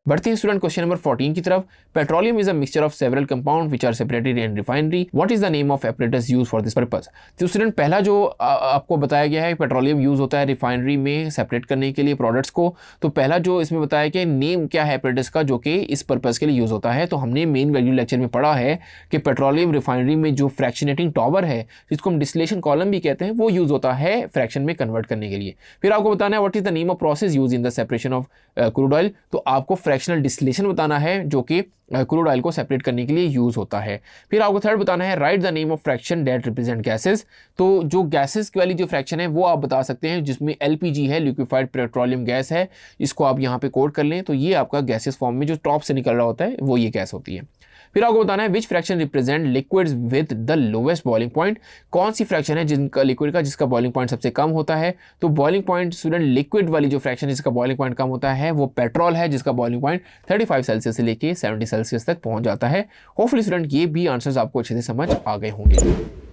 बढ़ते हैं student question number 14 की तरफ। Petroleum is a mixture of several compound which are separated in refinery, what is the name of apparatus use for this purpose. तो student पहला जो आपको बताया गया है पेट्रोलियम यूज होता है रिफाइनरी में सेपरेट करने के लिए प्रोडक्ट्स को, तो पहला जो इसमें बताया कि नेम क्या है एपरेटस का जो कि इस पर्पस के लिए यूज होता है। तो हमने मेन वैल्यू लेक्चर में पढ़ा है कि पेट्रोलियम रिफाइनरी में जो फ्रैक्शनेटिंग टॉवर है जिसको हम डिस्टिलेशन कॉलम भी कहते हैं वो यूज होता है फ्रैक्शन में कन्वर्ट करने के लिए। फिर आपको बताना है what is the name of process use in the separation of crude oil, तो आपको फ्रैक्शनल डिस्टिलेशन बताना है जो कि क्रूड ऑयल को सेपरेट करने के लिए यूज होता है। फिर आपको थर्ड बताना है right the name of fraction that represent gases, तो जो गैसेस वाली जो फ्रैक्शन है वो आप बता सकते हैं जिसमें एलपीजी है, लिक्विफाइड पेट्रोलियम गैस है, इसको आप यहाँ पे कोड कर लें तो ये आपका गैसेस फॉर्म में जो टॉप से निकल रहा होता है वो ये गैस होती है। फिर आपको बताना है विच fraction represent liquids with the lowest boiling point, कौन सी फ्रैक्शन है जिनका लिक्विड का जिसका बॉइलिंग पॉइंट सबसे कम होता है। तो बॉइलिंग पॉइंट स्टूडेंट लिक्विड वाली जो फ्रैक्शन जिसका बॉइलिंग पॉइंट कम होता है वो पेट्रोल है जिसका बॉइलिंग पॉइंट 35 सेल्सियस से लेके 70 सेल्सियस तक पहुंच जाता है। होपफुली स्टूडेंट ये भी आंसर्स आपको अच्छे से समझ आ गए होंगे।